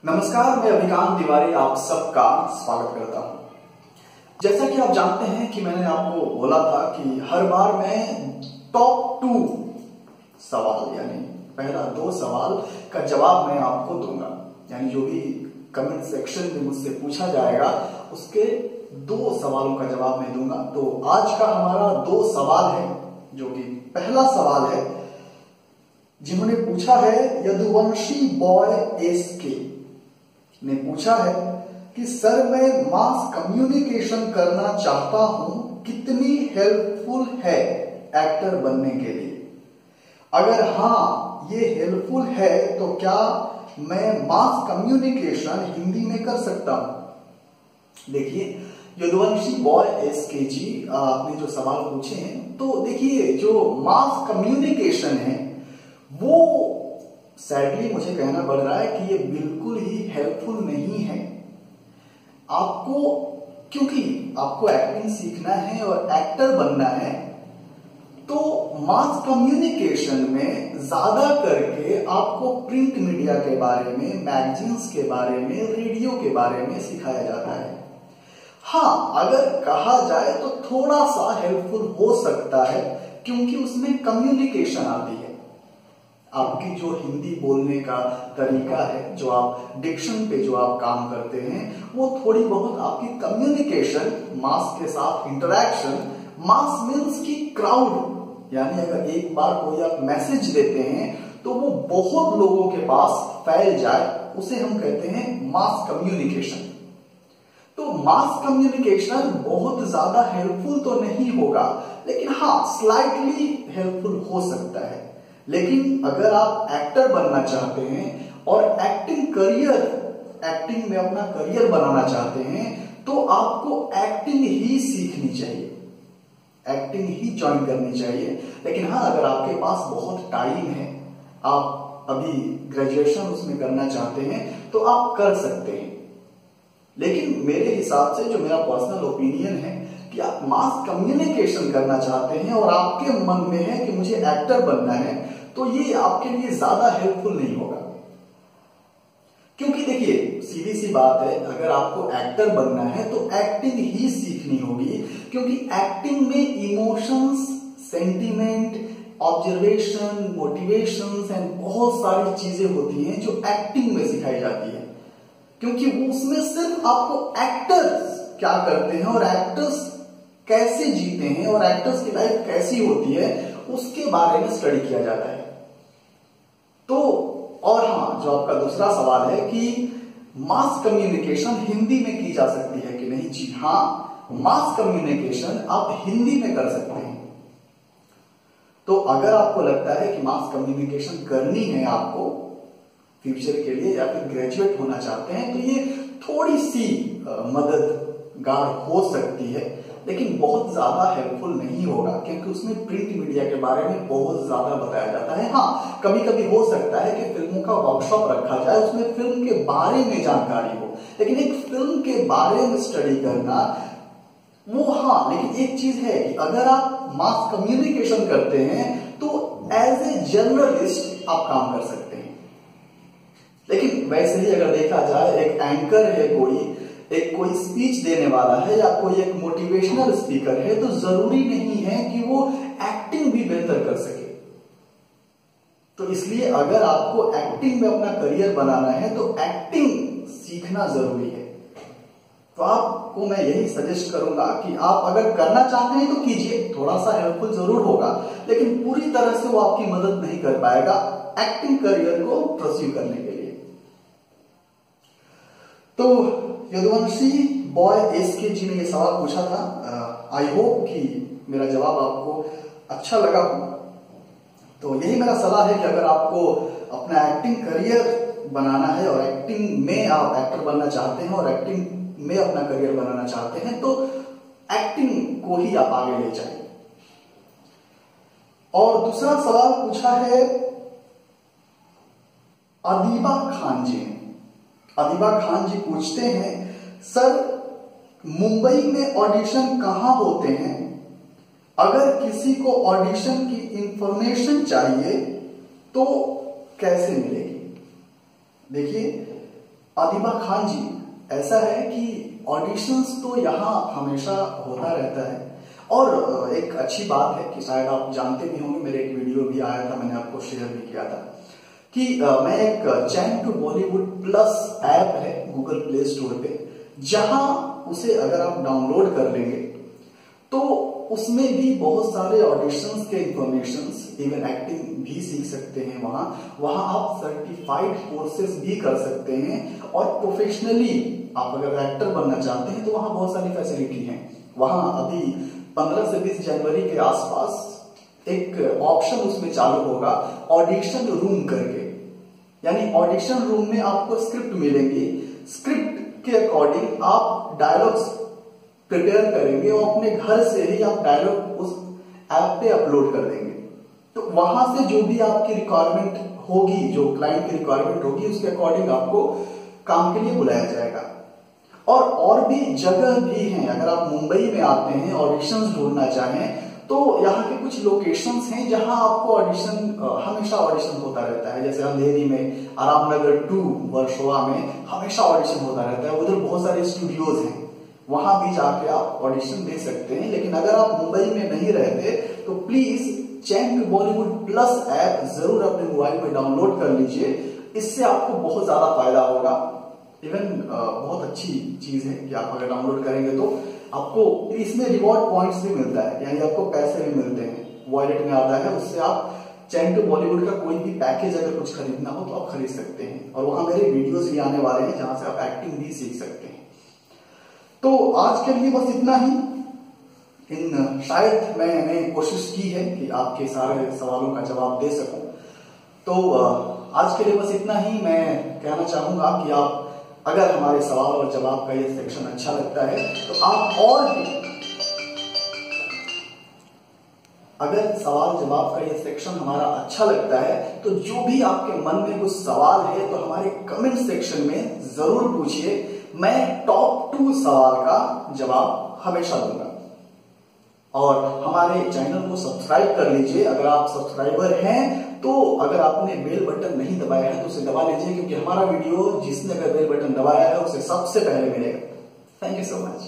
नमस्कार, मैं अभिकांत तिवारी आप सबका स्वागत करता हूं। जैसा कि आप जानते हैं कि मैंने आपको बोला था कि हर बार मैं टॉप 2 सवाल यानी पहला 2 सवाल का जवाब मैं आपको दूंगा। यानी जो भी कमेंट सेक्शन में मुझसे पूछा जाएगा उसके 2 सवालों का जवाब मैं दूंगा। तो आज का हमारा 2 सवाल है, जो कि पहला सवाल है जिन्होंने पूछा है यदुवंशी बॉय एसके ने पूछा है कि सर मैं मास कम्युनिकेशन करना चाहता हूं, कितनी हेल्पफुल है एक्टर बनने के लिए। अगर हाँ ये हेल्पफुल है तो क्या मैं मास कम्युनिकेशन हिंदी में कर सकता हूं। देखिए यदुवंशी बॉय एसके जी आपने जो सवाल पूछे हैं, तो देखिए जो मास कम्युनिकेशन है वो सैडली मुझे कहना पड़ रहा है कि ये बिल्कुल ही हेल्पफुल नहीं है आपको, क्योंकि आपको एक्टिंग सीखना है और एक्टर बनना है। तो मास कम्युनिकेशन में ज्यादा करके आपको प्रिंट मीडिया के बारे में, मैगजीन्स के बारे में, रेडियो के बारे में सिखाया जाता है। हाँ, अगर कहा जाए तो थोड़ा सा हेल्पफुल हो सकता है क्योंकि उसमें कम्युनिकेशन आती है। आपकी जो हिंदी बोलने का तरीका है, जो आप डिक्शन पे जो आप काम करते हैं, वो थोड़ी बहुत आपकी कम्युनिकेशन, मास के साथ इंटरेक्शन, मास मीन्स की क्राउड, यानी अगर एक बार कोई आप मैसेज देते हैं तो वो बहुत लोगों के पास फैल जाए, उसे हम कहते हैं मास कम्युनिकेशन। तो मास कम्युनिकेशन बहुत ज्यादा हेल्पफुल तो नहीं होगा, लेकिन हाँ स्लाइटली हेल्पफुल हो सकता है। लेकिन अगर आप एक्टर बनना चाहते हैं और एक्टिंग में अपना करियर बनाना चाहते हैं तो आपको एक्टिंग ही सीखनी चाहिए, एक्टिंग ही ज्वाइन करनी चाहिए। लेकिन हाँ, अगर आपके पास बहुत टाइम है, आप अभी ग्रेजुएशन उसमें करना चाहते हैं तो आप कर सकते हैं। लेकिन मेरे हिसाब से, जो मेरा पर्सनल ओपिनियन है, कि आप मास कम्युनिकेशन करना चाहते हैं और आपके मन में है कि मुझे एक्टर बनना है, तो ये आपके लिए ज्यादा हेल्पफुल नहीं होगा। क्योंकि देखिए सीधी सी बात है, अगर आपको एक्टर बनना है तो एक्टिंग ही सीखनी होगी, क्योंकि एक्टिंग में emotions, sentiment, observation, motivations and बहुत सारी चीजें होती हैं जो एक्टिंग में सिखाई जाती है। क्योंकि उसमें सिर्फ आपको एक्टर्स क्या करते हैं और एक्टर्स कैसे जीते हैं और एक्टर्स की लाइफ कैसी होती है उसके बारे में स्टडी किया जाता है। तो और हाँ, जो आपका दूसरा सवाल है कि मास कम्युनिकेशन हिंदी में की जा सकती है कि नहीं, जी हाँ, मास कम्युनिकेशन आप हिंदी में कर सकते हैं। तो अगर आपको लगता है कि मास कम्युनिकेशन करनी है आपको फ्यूचर के लिए या फिर ग्रेजुएट होना चाहते हैं, तो ये थोड़ी सी मददगार हो सकती है, लेकिन बहुत ज्यादा हेल्पफुल नहीं होगा, क्योंकि उसमें प्रिंट मीडिया के बारे में बहुत ज्यादा बताया जाता है। हाँ, कभी कभी हो सकता है कि फिल्मों का वर्कशॉप रखा जाए, उसमें फिल्म के बारे में जानकारी हो, लेकिन एक फिल्म के बारे में स्टडी करना वो हाँ, लेकिन एक चीज है कि अगर आप मास कम्युनिकेशन करते हैं तो एज ए जर्नलिस्ट आप काम कर सकते हैं। लेकिन वैसे ही अगर देखा जाए, एक एंकर है कोई स्पीच देने वाला है या कोई एक मोटिवेशनल स्पीकर है, तो जरूरी नहीं है कि वो एक्टिंग भी बेहतर कर सके। तो इसलिए अगर आपको एक्टिंग में अपना करियर बनाना है तो एक्टिंग सीखना जरूरी है। तो आपको मैं यही सजेस्ट करूंगा कि आप अगर करना चाहते हैं तो कीजिए, थोड़ा सा हेल्पफुल जरूर होगा, लेकिन पूरी तरह से वो आपकी मदद नहीं कर पाएगा एक्टिंग करियर को परस्यू करने के लिए। तो यदुवंशी बॉय एसके जी ने ये सवाल पूछा था। आई होप कि मेरा जवाब आपको अच्छा लगा हो। तो यही मेरा सलाह है कि अगर आपको अपना एक्टिंग करियर बनाना है और एक्टिंग में आप एक्टर बनना चाहते हैं और एक्टिंग में अपना करियर बनाना चाहते हैं, तो एक्टिंग को ही आप आगे ले जाएं। और दूसरा सवाल पूछा है अदीबा खान जी ने। अदीबा खान जी पूछते हैं, सर मुंबई में ऑडिशन कहां होते हैं? अगर किसी को ऑडिशन की इंफॉर्मेशन चाहिए तो कैसे मिलेगी? देखिए आदिबा खान जी, ऐसा है कि ऑडिशंस तो यहाँ हमेशा होता रहता है। और एक अच्छी बात है कि शायद आप जानते भी होंगे, मेरे एक वीडियो भी आया था, मैंने आपको शेयर भी किया था कि मैं एक चैन टू बॉलीवुड प्लस ऐप है गूगल प्ले स्टोर पे, जहां उसे अगर आप डाउनलोड कर लेंगे तो उसमें भी बहुत सारे ऑडिशंस के इंफॉर्मेशंस, इवन एक्टिंग भी सीख सकते हैं। वहां आप सर्टिफाइड कोर्सेज भी कर सकते हैं, और प्रोफेशनली आप अगर एक्टर बनना चाहते हैं तो वहां बहुत सारी फैसिलिटी है। वहां अभी 15 से 20 जनवरी के आसपास एक ऑप्शन उसमें चालू होगा, ऑडिशन रूम करके। यानी ऑडिशन रूम में आपको स्क्रिप्ट मिलेंगी, स्क्रिप्ट के अकॉर्डिंग आप डायलॉग्स प्रिपेयर करेंगे और अपने घर से ही आप डायलॉग उस ऐप पे अपलोड कर देंगे। तो वहां से जो भी आपकी रिक्वायरमेंट होगी, जो क्लाइंट की रिक्वायरमेंट होगी, उसके अकॉर्डिंग आपको काम के लिए बुलाया जाएगा। और भी जगह भी हैं। अगर आप मुंबई में आते हैं, ऑडिशंस ढूंढना चाहें, तो यहाँ के कुछ लोकेशंस हैं जहां आपको ऑडिशन, हमेशा ऑडिशन होता रहता है। जैसे अंधेरी में, आराम नगर 2 वर्सोवा में हमेशा ऑडिशन होता रहता है। उधर बहुत सारे स्टूडियोज हैं, वहां भी जाके आप ऑडिशन दे सकते हैं। लेकिन अगर आप मुंबई में नहीं रहते तो please change to Bollywood plus app जरूर अपने मोबाइल में डाउनलोड कर लीजिए। इससे आपको बहुत ज्यादा फायदा होगा। इवन बहुत अच्छी चीज है कि आप अगर डाउनलोड करेंगे तो आपको इसमें रिवॉर्ड पॉइंट्स भी मिलता है, यानी आपको पैसे भी मिलते हैं, वॉलेट में आता है। उससे आप चैन टू बॉलीवुड का कोई भी पैकेज अगर कुछ खरीदना हो तो आप खरीद सकते हैं। और वहां मेरे वीडियोस भी आने वाले हैं जहां से आप एक्टिंग भी सीख सकते हैं। तो आज के लिए बस इतना ही। शायद मैंने कोशिश की है कि आपके सारे सवालों का जवाब दे सकूं। तो आज के लिए बस इतना ही। मैं कहना चाहूंगा कि आप अगर हमारे सवाल और जवाब का ये सेक्शन अच्छा लगता है तो आप और भी, अगर सवाल जवाब का ये सेक्शन हमारा अच्छा लगता है तो जो भी आपके मन में कुछ सवाल है तो हमारे कमेंट सेक्शन में जरूर पूछिए। मैं टॉप 2 सवाल का जवाब हमेशा दूंगा। और हमारे चैनल को सब्सक्राइब कर लीजिए अगर आप सब्सक्राइबर हैं। तो अगर आपने बेल बटन नहीं दबाया है तो उसे दबा लीजिए, क्योंकि हमारा वीडियो जिसने अगर बेल बटन दबाया है उसे सबसे पहले मिलेगा। Thank you so much.